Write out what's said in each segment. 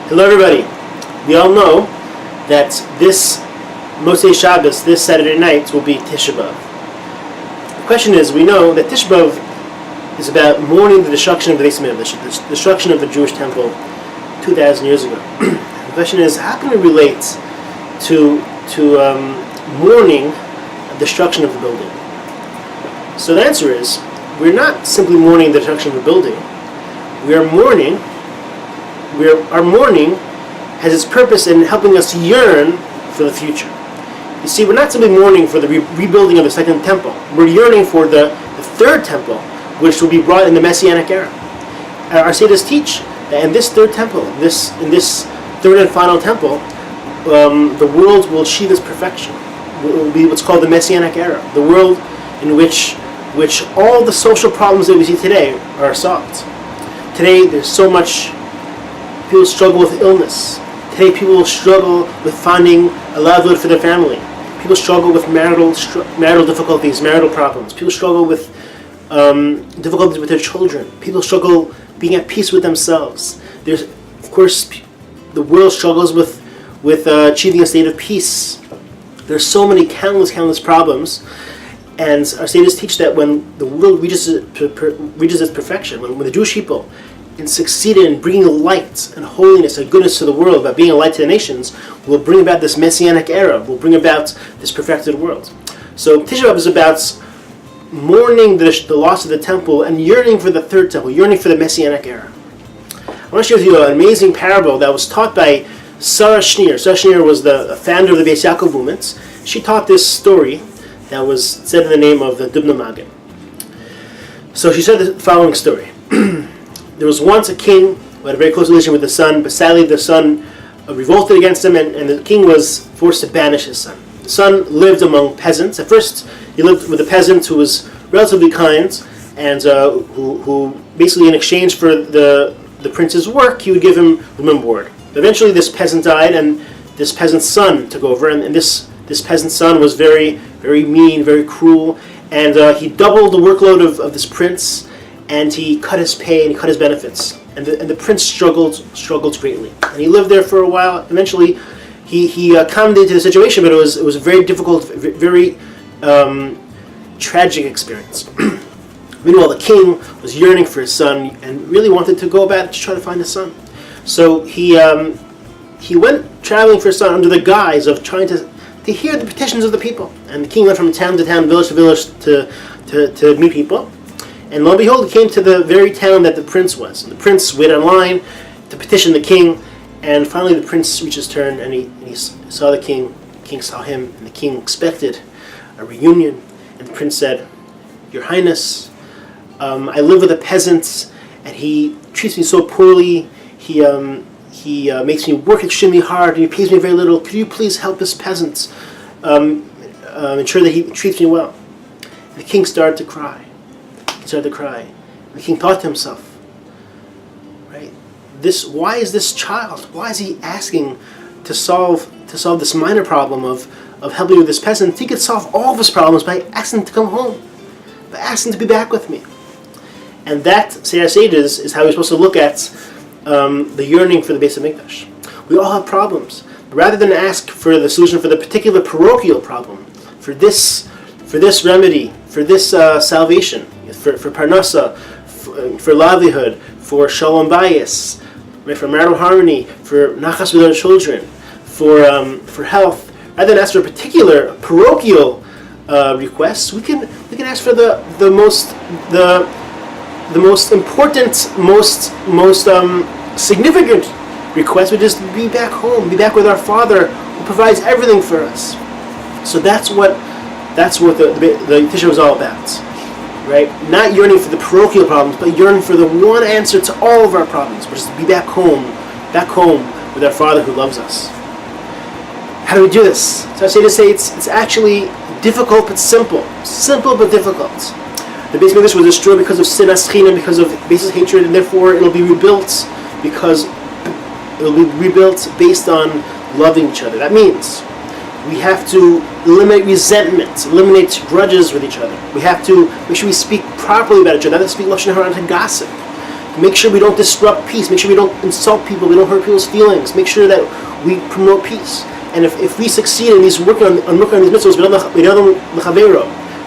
Hello everybody. We all know that this Motzei Shabbos, this Saturday night, will be Tisha Be'av. The question is, we know that Tisha Be'av is about mourning the destruction of the Beis Hamikdash, the destruction of the Jewish temple 2,000 years ago. The question is, how can we relate to mourning the destruction of the building? So the answer is, we're not simply mourning the destruction of the building. Our mourning has its purpose in helping us yearn for the future. You see, we're not simply mourning for the rebuilding of the second temple. We're yearning for the third temple, which will be brought in the Messianic era. Our sages teach that in this third temple, in this third and final temple, the world will achieve its perfection. It will be what's called the Messianic era, the world in which all the social problems that we see today are solved. Today, there's so much. People struggle with illness. Today, people struggle with finding a livelihood for their family. People struggle with marital difficulties, marital problems. People struggle with difficulties with their children. People struggle being at peace with themselves. There's, of course, the world struggles with achieving a state of peace. There's so many countless problems, and our sages teach that when the world reaches its perfection, when the Jewish people succeeded in bringing light and holiness and goodness to the world, by being a light to the nations, will bring about this Messianic era, will bring about this perfected world. So Tisha B'av is about mourning the loss of the temple and yearning for the third temple, yearning for the Messianic era. I want to share with you an amazing parable that was taught by Sarah Schneer. Sarah Schneer was the founder of the Beis Yaakov movement. She taught this story that was said in the name of the Dubna Magen. So she said the following story. There was once a king who had a very close relation with the son, but sadly the son revolted against him, and the king was forced to banish his son. The son lived among peasants. At first, he lived with a peasant who was relatively kind, and who basically, in exchange for the prince's work, he would give him room and board. Eventually, this peasant died, and this peasant's son took over, and this peasant's son was very, very mean, very cruel, and he doubled the workload of this prince, and he cut his pay and he cut his benefits. And the prince struggled greatly. And he lived there for a while. Eventually, he accommodated to the situation, but it was a very difficult, very tragic experience. Meanwhile, the king was yearning for his son and really wanted to go about to try to find his son. So he went traveling for his son under the guise of trying to hear the petitions of the people. And the king went from town to town, village to village to meet people. And lo and behold, he came to the very town that the prince was. And the prince waited in line to petition the king. And finally the prince reached his turn, and he saw the king. The king saw him, and the king expected a reunion. And the prince said, "Your Highness, I live with a peasant, and he treats me so poorly. He makes me work extremely hard, and he pays me very little. Could you please help this peasant ensure that he treats me well?" And the king started to cry. The king thought to himself, right? Why is this child? Why is he asking to solve this minor problem of helping with this peasant? He could solve all of his problems by asking to come home, by asking to be back with me. And that, say our sages, is how we're supposed to look at the yearning for the Beis Hamikdash. We all have problems. But rather than ask for the solution for the particular parochial problem, for this remedy, for this salvation, for parnasa, for livelihood, for shalom bayis, right, for marital harmony, for nachas with our children, for health, rather than ask for a particular parochial request, we can ask for the most important, most significant request, which is to be back home, be back with our Father who provides everything for us. So that's what the Tisha was all about. Right? Not yearning for the parochial problems, but yearning for the one answer to all of our problems, which is to be back home with our Father who loves us. How do we do this? So I say it's actually difficult but simple but difficult. The Beis Hamikdash was destroyed because of sinas chinam, because of baseless hatred, and therefore it'll be rebuilt based on loving each other. That means we have to eliminate resentment, eliminate grudges with each other. We have to make sure we speak properly about each other, not to speak lashon hara and to gossip. Make sure we don't disrupt peace. Make sure we don't insult people. We don't hurt people's feelings. Make sure that we promote peace. And if we succeed in these working on these mitzvahs,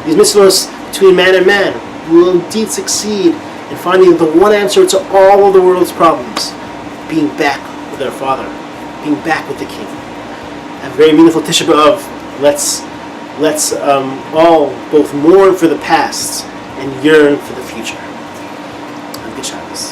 these mitzvahs between man and man, we will indeed succeed in finding the one answer to all of the world's problems: being back with our Father, being back with the King. A very meaningful Tisha Be'av. Let's all both mourn for the past and yearn for the future. Good Shabbos.